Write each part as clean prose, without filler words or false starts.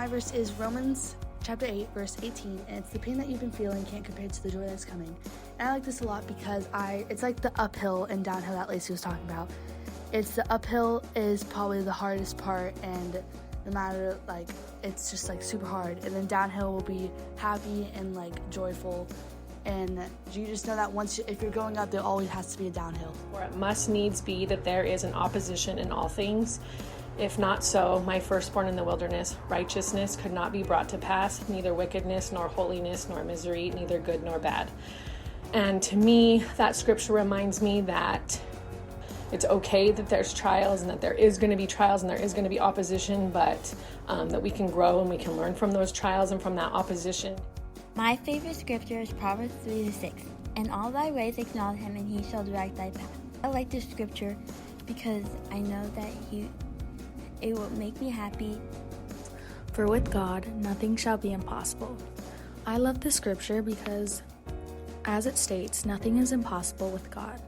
My verse is Romans chapter 8, verse 18, and it's the pain that you've been feeling can't compare to the joy that's coming. And I like this a lot because it's like the uphill and downhill that Lacey was talking about. It's the uphill is probably the hardest part, and no matter, like, it's just like super hard. And then downhill will be happy and like joyful. And you just know that if you're going up, there always has to be a downhill. For it must needs be that there is an opposition in all things. If not so, my firstborn in the wilderness, righteousness could not be brought to pass, neither wickedness, nor holiness, nor misery, neither good nor bad. And to me, that scripture reminds me that it's okay that there's trials and that there is going to be trials and there is going to be opposition, but that we can grow and we can learn from those trials and from that opposition. My favorite scripture is Proverbs 3-6. In all thy ways acknowledge him, and he shall direct thy path. I like this scripture because I know that it will make me happy. For with God, nothing shall be impossible. I love this scripture because, as it states, nothing is impossible with God.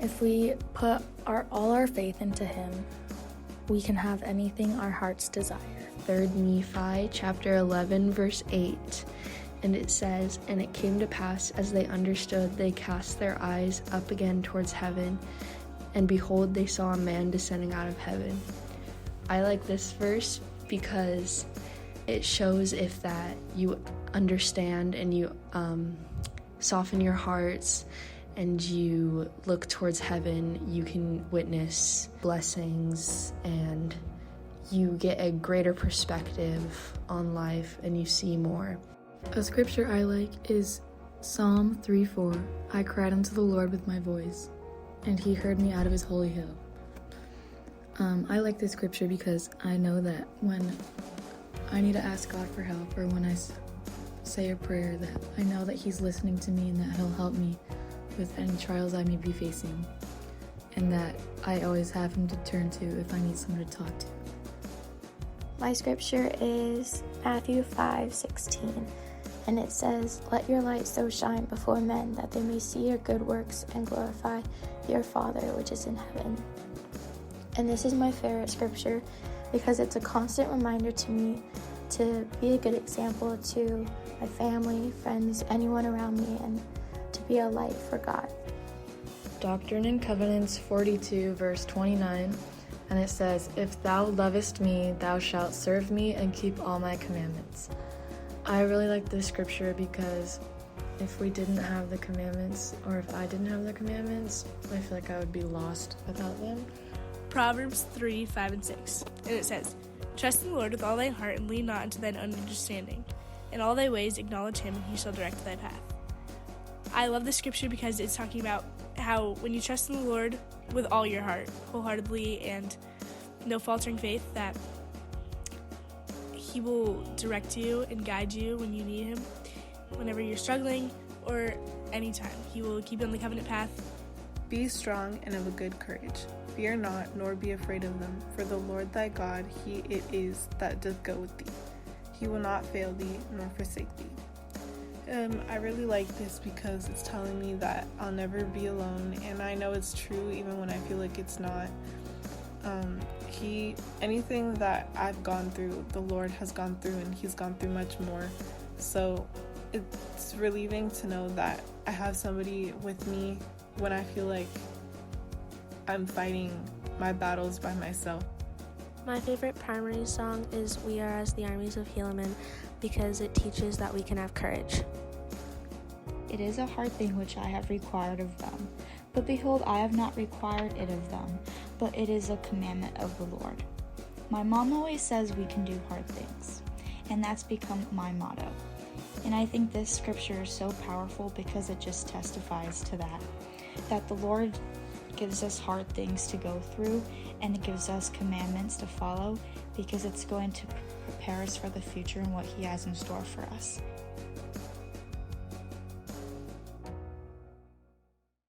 If we put all our faith into him, we can have anything our hearts desire. 3 Nephi chapter 11, verse 8. And it says, "And it came to pass, as they understood, they cast their eyes up again towards heaven, and behold, they saw a man descending out of heaven." I like this verse because it shows if that you understand and you soften your hearts and you look towards heaven, you can witness blessings and you get a greater perspective on life and you see more. A scripture I like is Psalm 3:4. I cried unto the Lord with my voice, and he heard me out of his holy hill. I like this scripture because I know that when I need to ask God for help, or when I say a prayer, that I know that he's listening to me and that he'll help me with any trials I may be facing, and that I always have him to turn to if I need someone to talk to. My scripture is Matthew 5:16, and it says, "Let your light so shine before men that they may see your good works and glorify your Father which is in heaven." And this is my favorite scripture because it's a constant reminder to me to be a good example to my family, friends, anyone around me, and to be a light for God. Doctrine and Covenants 42, verse 29, and it says, "If thou lovest me, thou shalt serve me and keep all my commandments." I really like this scripture because if we didn't have the commandments, or if I didn't have the commandments, I feel like I would be lost without them. Proverbs 3:5-6, and it says, "Trust in the Lord with all thy heart, and lean not unto thine own understanding. In all thy ways acknowledge him, and he shall direct thy path." I love this scripture because it's talking about how when you trust in the Lord with all your heart, wholeheartedly, and no faltering faith, that he will direct you and guide you when you need him, whenever you're struggling, or anytime. He will keep you on the covenant path. Be strong and of a good courage. Fear not, nor be afraid of them, for the Lord thy God, he it is that doth go with thee. He will not fail thee, nor forsake thee. I really like this because it's telling me that I'll never be alone, and I know it's true even when I feel like it's not. Anything that I've gone through, the Lord has gone through, and he's gone through much more. So it's relieving to know that I have somebody with me when I feel like I'm fighting my battles by myself. My favorite primary song is "We Are As the Armies of Helaman" because it teaches that we can have courage. It is a hard thing which I have required of them. But behold, I have not required it of them, but it is a commandment of the Lord. My mom always says we can do hard things, and that's become my motto. And I think this scripture is so powerful because it just testifies to that the Lord gives us hard things to go through, and it gives us commandments to follow because it's going to prepare us for the future and what he has in store for us.